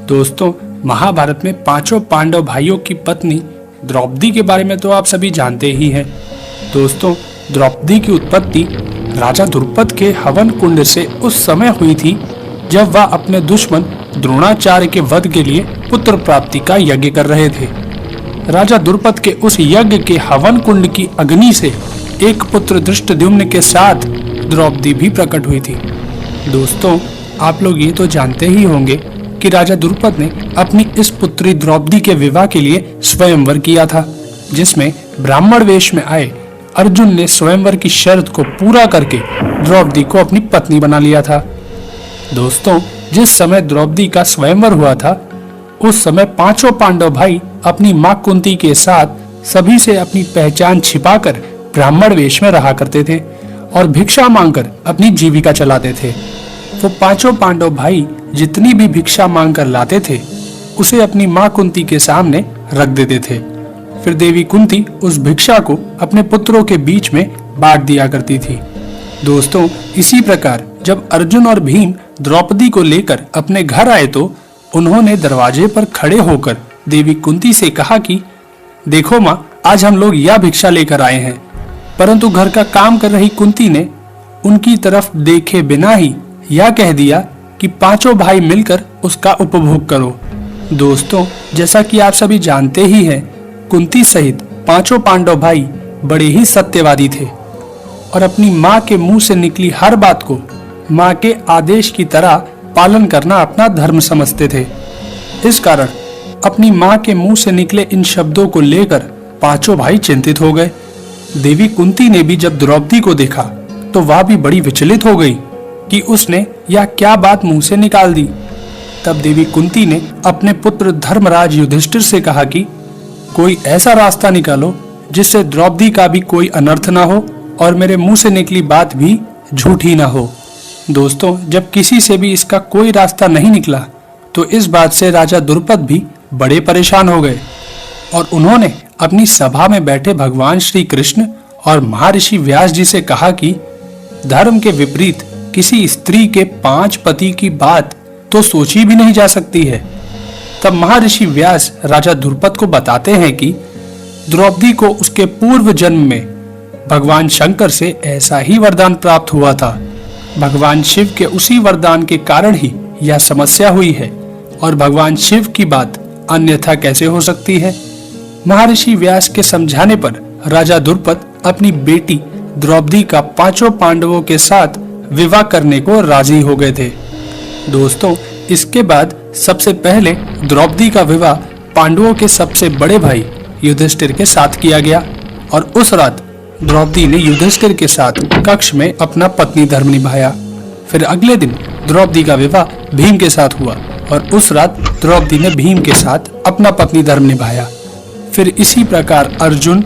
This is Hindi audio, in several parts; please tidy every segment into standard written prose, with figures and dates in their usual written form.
दोस्तों, महाभारत में पांचों पांडव भाइयों की पत्नी द्रौपदी के बारे में तो आप सभी जानते ही हैं। दोस्तों, द्रौपदी की उत्पत्ति राजा द्रुपद के हवन कुंड से उस समय हुई थी जब वह अपने दुश्मन द्रोणाचार्य के वध के लिए पुत्र प्राप्ति का यज्ञ कर रहे थे। राजा द्रुपद के उस यज्ञ के हवन कुंड की अग्नि से एक पुत्र धृष्टद्युम्न के साथ द्रौपदी भी प्रकट हुई थी। दोस्तों, आप लोग ये तो जानते ही होंगे कि राजा द्रुपद ने अपनी इस पुत्री द्रौपदी के विवाह के लिए स्वयंवर किया था, जिसमें ब्राह्मण वेश में आए अर्जुन ने स्वयंवर की शर्त को पूरा करके द्रौपदी को अपनी पत्नी बना लिया था। दोस्तों, जिस समय द्रौपदी का स्वयंवर हुआ था उस समय पांचों पांडव भाई अपनी मां कुंती के साथ सभी से अपनी पहचान छिपाकर ब्राह्मण वेश में रहा करते थे और भिक्षा मांगकर अपनी जीविका चलाते थे। वो पांचों पांडव भाई जितनी भी भिक्षा मांगकर लाते थे उसे अपनी मां कुंती के सामने रख देते थे। फिर देवी कुंती उस भिक्षा को अपने पुत्रों के बीच में बांट दिया करती थी। दोस्तों, इसी प्रकार जब अर्जुन और भीम द्रौपदी को लेकर अपने घर आए तो उन्होंने दरवाजे पर खड़े होकर देवी कुंती से कहा कि देखो माँ, आज हम लोग यह भिक्षा लेकर आए हैं। परंतु घर का काम कर रही कुंती ने उनकी तरफ देखे बिना ही यह कह दिया कि पांचों भाई मिलकर उसका उपभोग करो। दोस्तों, जैसा कि आप सभी जानते ही हैं, कुंती सहित पांचों पांडव भाई बड़े ही सत्यवादी थे और अपनी माँ के मुंह से निकली हर बात को माँ के आदेश की तरह पालन करना अपना धर्म समझते थे। इस कारण अपनी माँ के मुंह से निकले इन शब्दों को लेकर पांचों भाई चिंतित हो गए। देवी कुंती ने भी जब द्रौपदी को देखा तो वह भी बड़ी विचलित हो गई कि उसने यह क्या बात मुंह से निकाल दी। तब देवी कुंती ने अपने पुत्र धर्मराज युधिष्ठिर से कहा कि कोई ऐसा रास्ता निकालो जिससे द्रौपदी का भी कोई अनर्थ ना हो और मेरे मुंह से निकली बात भी झूठी ना हो। दोस्तों, जब किसी से भी इसका कोई रास्ता नहीं निकला तो इस बात से राजा द्रुपद भी बड़े परेशान हो गए और उन्होंने अपनी सभा में बैठे भगवान श्री कृष्ण और महर्षि व्यास जी से कहा कि धर्म के विपरीत किसी स्त्री के 5 पति की बात तो सोची भी नहीं जा सकती है। तब महर्षि व्यास राजा द्रुपद को बताते हैं कि द्रौपदी को उसके पूर्व जन्म में भगवान शंकर से ऐसा ही वरदान प्राप्त हुआ था। भगवान शिव के उसी वरदान के कारण ही यह समस्या हुई है और भगवान शिव की बात अन्यथा कैसे हो सकती है। महर्षि व्यास के समझाने पर राजा द्रुपद अपनी बेटी द्रौपदी का पांचों पांडवों के साथ विवाह करने को राजी हो गए थे। दोस्तों, इसके बाद सबसे पहले द्रौपदी का विवाह पांडवों के सबसे बड़े भाई युधिष्ठिर के साथ किया गया और उस रात द्रौपदी ने युधिष्ठिर के साथ कक्ष में अपना पत्नी धर्म निभाया। फिर अगले दिन द्रौपदी का विवाह भीम के साथ हुआ और उस रात द्रौपदी ने भीम के साथ अपना पत्नी धर्म निभाया। फिर इसी प्रकार अर्जुन,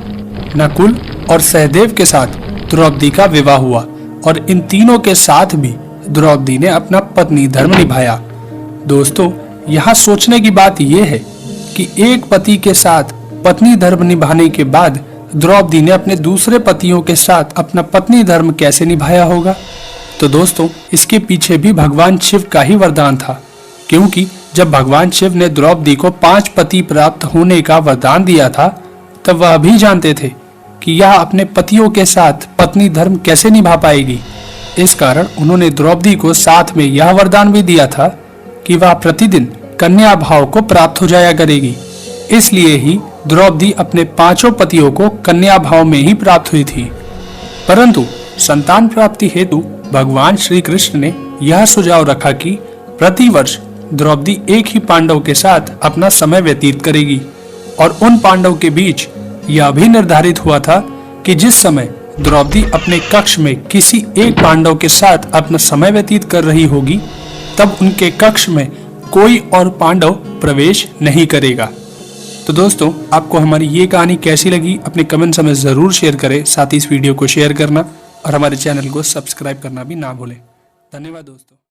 नकुल और सहदेव के साथ द्रौपदी का विवाह हुआ और इन तीनों के साथ भी द्रौपदी ने अपना पत्नी धर्म निभाया। दोस्तों, यहाँ सोचने की बात यह है कि एक पति के साथ पत्नी धर्म निभाने के बाद द्रौपदी ने अपने दूसरे पतियों के साथ अपना पत्नी धर्म कैसे निभाया होगा। तो दोस्तों, इसके पीछे भी भगवान शिव का ही वरदान था, क्योंकि जब भगवान शिव ने द्रौपदी को 5 पति प्राप्त होने का वरदान दिया था तब वह भी जानते थे कि यह अपने पतियों के साथ पत्नी धर्म कैसे निभा पाएगी। इस कारण उन्होंने द्रौपदी को साथ में यह वरदान भी दिया था कि वह प्रतिदिन कन्या भाव को प्राप्त हो जाया करेगी। इसलिए ही द्रौपदी अपने पांचों पतियों को कन्या भाव में ही प्राप्त हुई थी। परंतु संतान प्राप्ति हेतु भगवान श्री कृष्ण ने यह सुझाव रखा कि प्रतिवर्ष द्रौपदी एक ही पांडव के साथ अपना समय व्यतीत करेगी और उन पांडव के बीच यह भी निर्धारित हुआ था कि जिस समय द्रौपदी अपने कक्ष में किसी एक पांडव के साथ अपना समय व्यतीत कर रही होगी तब उनके कक्ष में कोई और पांडव प्रवेश नहीं करेगा। तो दोस्तों, आपको हमारी ये कहानी कैसी लगी अपने कमेंट्स हमें जरूर शेयर करें। साथ ही इस वीडियो को शेयर करना और हमारे चैनल को सब्सक्राइब करना भी ना भूलें। धन्यवाद दोस्तों।